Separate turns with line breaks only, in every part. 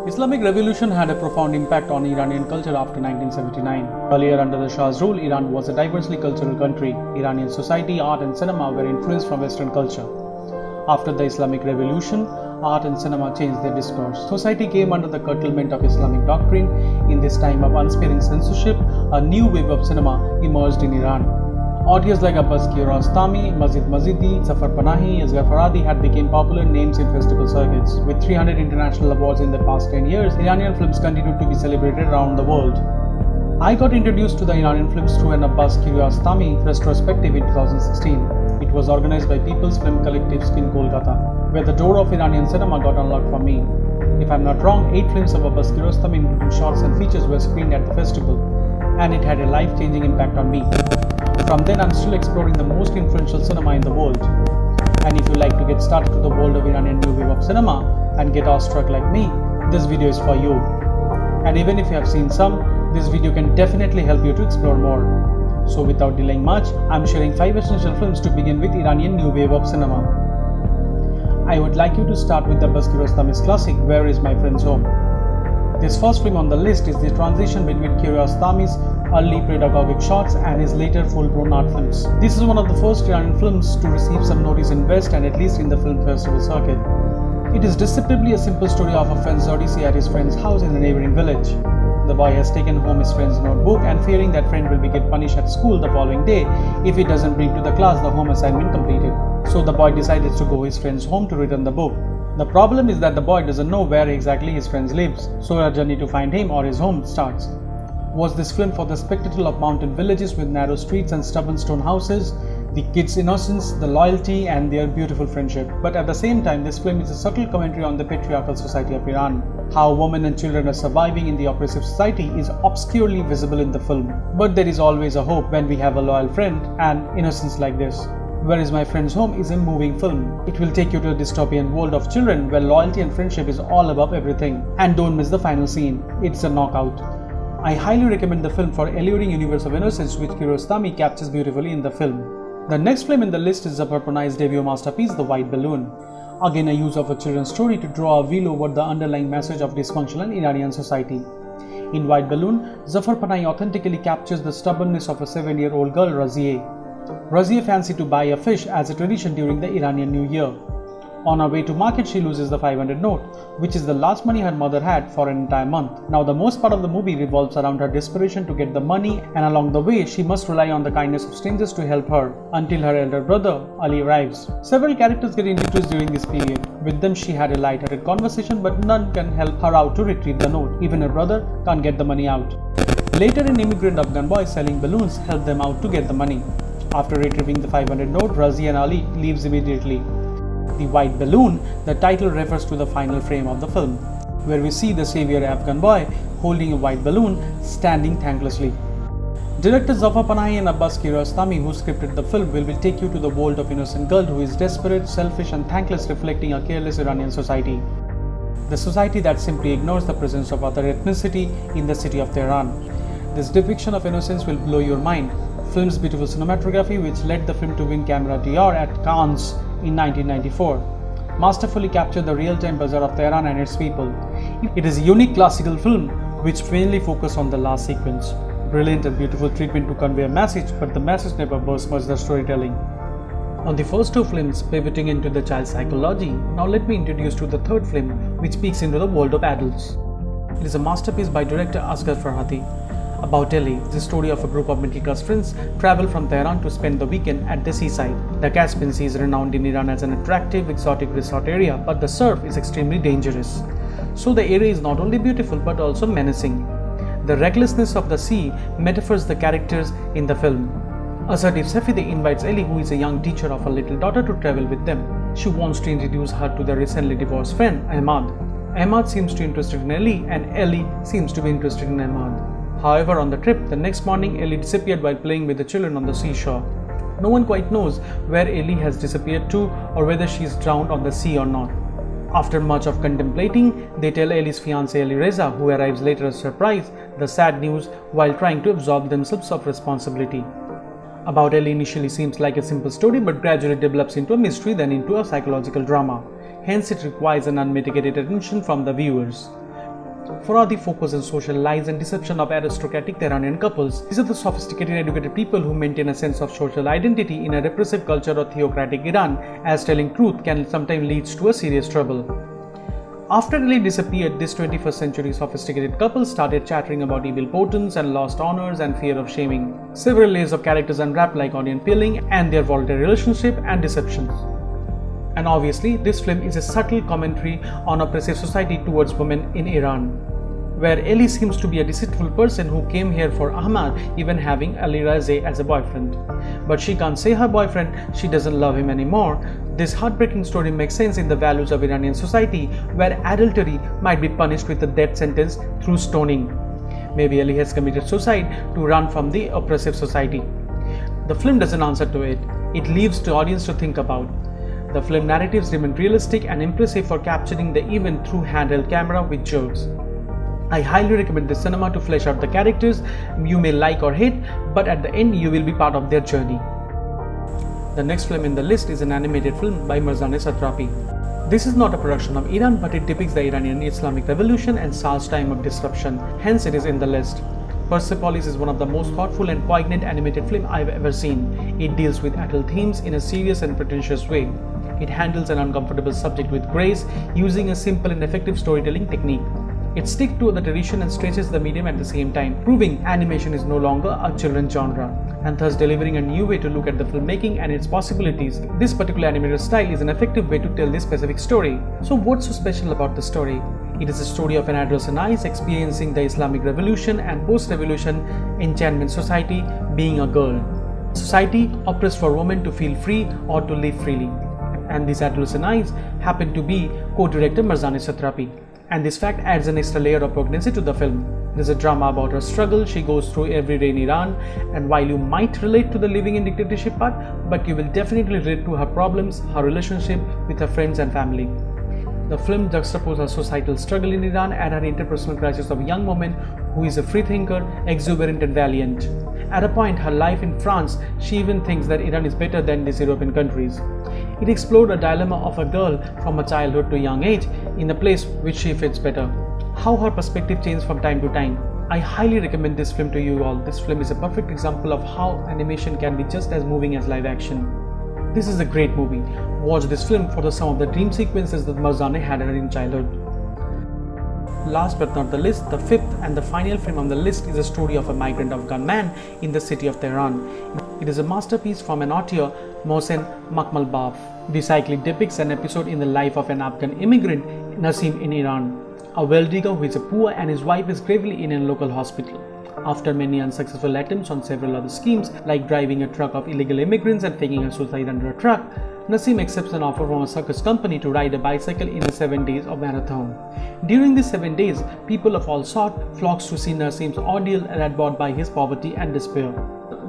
Islamic Revolution had a profound impact on Iranian culture after 1979. Earlier under the Shah's rule, Iran was a diversely cultural country. Iranian society, art and cinema were influenced from Western culture. After the Islamic Revolution, art and cinema changed their discourse. Society came under the curtailment of Islamic doctrine. In this time of unsparing censorship, a new wave of cinema emerged in Iran. Audios like Abbas, Kiarostami, Mazidi, Zafar Panahi, Asghar Farhadi had become popular names in festival circuits. With 300 international awards in the past 10 years, Iranian films continued to be celebrated around the world. I got introduced to the Iranian films through an Abbas Kiarostami retrospective in 2016. It was organized by People's Film Collectives in Kolkata, where the door of Iranian cinema got unlocked for me. If I'm not wrong, 8 films of Abbas Kiarostami, including shorts and features, were screened at the festival, and it had a life-changing impact on me. From then, I'm still exploring the most influential cinema in the world. And if you like to get started to the world of Iranian New Wave of Cinema and get awestruck like me, this video is for you. And even if you have seen some, this video can definitely help you to explore more. So without delaying much, I'm sharing 5 essential films to begin with Iranian New Wave of Cinema. I would like you to start with Abbas Kiarostami's classic, Where Is My Friend's Home? This first film on the list is the transition between Kiarostami's early pedagogic shots and his later full-blown art films. This is one of the first Iranian films to receive some notice in West and at least in the film festival circuit. It is deceptively a simple story of a friend's odyssey at his friend's house in a neighboring village. The boy has taken home his friend's notebook and fearing that friend will get punished at school the following day if he doesn't bring to the class the home assignment completed. So the boy decided to go his friend's home to return the book. The problem is that the boy doesn't know where exactly his friend lives, so a journey to find him or his home starts. Was this film for the spectacle of mountain villages with narrow streets and stubborn stone houses, the kids' innocence, the loyalty and their beautiful friendship? But at the same time, this film is a subtle commentary on the patriarchal society of Iran. How women and children are surviving in the oppressive society is obscurely visible in the film. But there is always a hope when we have a loyal friend and innocence like this. Where Is My Friend's Home is a moving film. It will take you to a dystopian world of children where loyalty and friendship is all above everything. And don't miss the final scene. It's a knockout. I highly recommend the film for alluring universe of innocence which Kiarostami captures beautifully in the film. The next film in the list is Zafar Panahi's debut masterpiece, The White Balloon. Again, a use of a children's story to draw a veil over the underlying message of dysfunctional Iranian society. In White Balloon, Zafar Panahi authentically captures the stubbornness of a 7-year-old girl, Razia. Razia fancied to buy a fish as a tradition during the Iranian New Year. On her way to market, she loses the 500 note, which is the last money her mother had for an entire month. Now the most part of the movie revolves around her desperation to get the money, and along the way she must rely on the kindness of strangers to help her, until her elder brother, Elly, arrives. Several characters get introduced during this period. With them she had a light-hearted conversation, but none can help her out to retrieve the note. Even her brother can't get the money out. Later, an immigrant Afghan boy selling balloons helped them out to get the money. After retrieving the 500 note, Razia and Elly leaves immediately. The White Balloon, the title refers to the final frame of the film, where we see the savior Afghan boy holding a white balloon, standing thanklessly. Director Zafar Panahi and Abbas Kiarostami, who scripted the film, will take you to the world of innocent girl who is desperate, selfish and thankless, reflecting a careless Iranian society. The society that simply ignores the presence of other ethnicity in the city of Tehran. This depiction of innocence will blow your mind. Film's beautiful cinematography, which led the film to win Camera d'Or at Cannes in 1994, masterfully captured the real-time bazaar of Tehran and its people. It is a unique classical film which mainly focuses on the last sequence. Brilliant and beautiful treatment to convey a message, but the message never besmirches the storytelling. On the first 2 films pivoting into the child psychology, now let me introduce to the third film which peeks into the world of adults. It is a masterpiece by director Asghar Farhadi. About Elly, the story of a group of middle-class friends travel from Tehran to spend the weekend at the seaside. The Caspian Sea is renowned in Iran as an attractive, exotic resort area, but the surf is extremely dangerous. So the area is not only beautiful but also menacing. The recklessness of the sea metaphors the characters in the film. Assertive Safidi invites Elly, who is a young teacher of her little daughter, to travel with them. She wants to introduce her to their recently divorced friend, Ahmad. Ahmad seems to be interested in Elly, and Elly seems to be interested in Ahmad. However, on the trip, the next morning, Elly disappeared while playing with the children on the seashore. No one quite knows where Elly has disappeared to or whether she is drowned on the sea or not. After much of contemplating, they tell Elly's fiancé Elly Reza, who arrives later as a surprise, the sad news while trying to absolve themselves of responsibility. About Elly initially seems like a simple story, but gradually develops into a mystery, then into a psychological drama. Hence, it requires an unmitigated attention from the viewers. Farhadi focuses on social lies and deception of aristocratic Iranian couples. These are the sophisticated, educated people who maintain a sense of social identity in a repressive culture of theocratic Iran, as telling truth can sometimes lead to a serious trouble. After Elly disappeared, this 21st century sophisticated couple started chattering about evil portents and lost honors and fear of shaming. Several layers of characters unwrapped like onion peeling and their volatile relationship and deceptions. And obviously, this film is a subtle commentary on oppressive society towards women in Iran, where Elly seems to be a deceitful person who came here for Ahmad, even having Ali Raze as a boyfriend. But she can't say her boyfriend she doesn't love him anymore. This heartbreaking story makes sense in the values of Iranian society, where adultery might be punished with a death sentence through stoning. Maybe Elly has committed suicide to run from the oppressive society. The film doesn't answer to it. It leaves the audience to think about. The film narratives remain realistic and impressive for capturing the event through handheld camera with jokes. I highly recommend this cinema to flesh out the characters you may like or hate, but at the end you will be part of their journey. The next film in the list is an animated film by Mirza Satrapi. This is not a production of Iran, but it depicts the Iranian Islamic Revolution and Shah's time of disruption, hence it is in the list. Persepolis is one of the most thoughtful and poignant animated films I've ever seen. It deals with adult themes in a serious and pretentious way. It handles an uncomfortable subject with grace, using a simple and effective storytelling technique. It sticks to the tradition and stretches the medium at the same time, proving animation is no longer a children's genre, and thus delivering a new way to look at the filmmaking and its possibilities. This particular animated style is an effective way to tell this specific story. So what's so special about the story? It is a story of an adolescent experiencing the Islamic Revolution and post-revolution enchantment society, being a girl. Society oppressed for women to feel free or to live freely. And these adolescent eyes happen to be co-director Mirza Satrapi. And this fact adds an extra layer of poignancy to the film. There's a drama about her struggle she goes through every day in Iran, and while you might relate to the living in dictatorship part, but you will definitely relate to her problems, her relationship with her friends and family. The film juxtaposes her societal struggle in Iran and her interpersonal crisis of a young woman who is a freethinker, exuberant and valiant. At a point her life in France, she even thinks that Iran is better than these European countries. It explored a dilemma of a girl from a childhood to a young age in a place which she fits better. How her perspective changes from time to time. I highly recommend this film to you all. This film is a perfect example of how animation can be just as moving as live action. This is a great movie. Watch this film for some of the dream sequences that Marzane had in childhood. Last but not the least, the fifth and the final film on the list is a story of a migrant Afghan man in the city of Tehran. It is a masterpiece from an auteur, Mohsen Makhmalbaf. This cycle depicts an episode in the life of an Afghan immigrant, Nasim, in Iran, a well-digger who is poor and his wife is gravely in a local hospital. After many unsuccessful attempts on several other schemes, like driving a truck of illegal immigrants and faking a suicide under a truck, Nasim accepts an offer from a circus company to ride a bicycle in the 7 days of marathon. During these 7 days, people of all sorts flocks to see Nasim's ordeal that brought by his poverty and despair.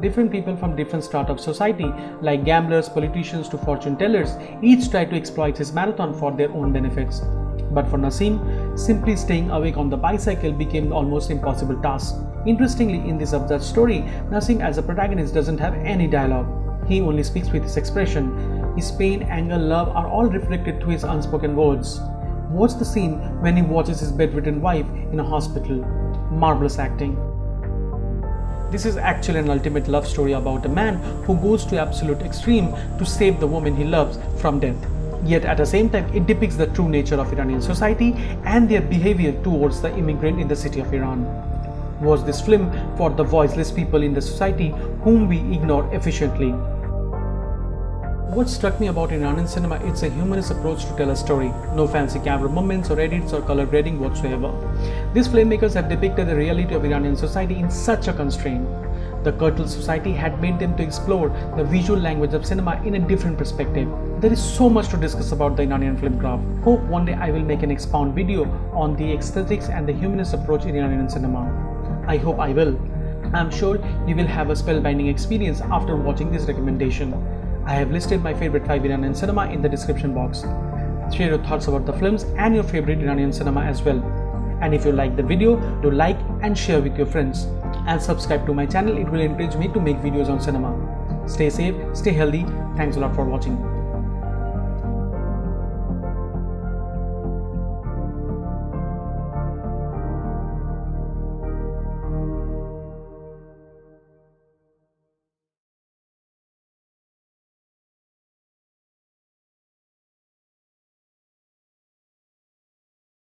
Different people from different strata of society, like gamblers, politicians to fortune tellers, each try to exploit his marathon for their own benefits. But for Nasim, simply staying awake on the bicycle became an almost impossible task. Interestingly, in this absurd story, Nasim as a protagonist doesn't have any dialogue. He only speaks with his expression. His pain, anger, love are all reflected through his unspoken words. Watch the scene when he watches his bedridden wife in a hospital. Marvelous acting. This is actually an ultimate love story about a man who goes to absolute extreme to save the woman he loves from death. Yet at the same time, it depicts the true nature of Iranian society and their behavior towards the immigrant in the city of Iran. Watch this film for the voiceless people in the society whom we ignore efficiently. What struck me about Iranian cinema is its a humorous approach to tell a story. No fancy camera movements or edits or color grading whatsoever. These filmmakers have depicted the reality of Iranian society in such a constraint. The curtailed society had made them to explore the visual language of cinema in a different perspective. There is so much to discuss about the Iranian film craft. Hope one day I will make an expound video on the aesthetics and the humanist approach in Iranian cinema. I hope I will. I am sure you will have a spellbinding experience after watching this recommendation. I have listed my favorite 5 Iranian cinema in the description box. Share your thoughts about the films and your favorite Iranian cinema as well. And if you like the video, do like and share with your friends. And subscribe to my channel, it will encourage me to make videos on cinema. Stay safe, stay healthy. Thanks a lot for watching.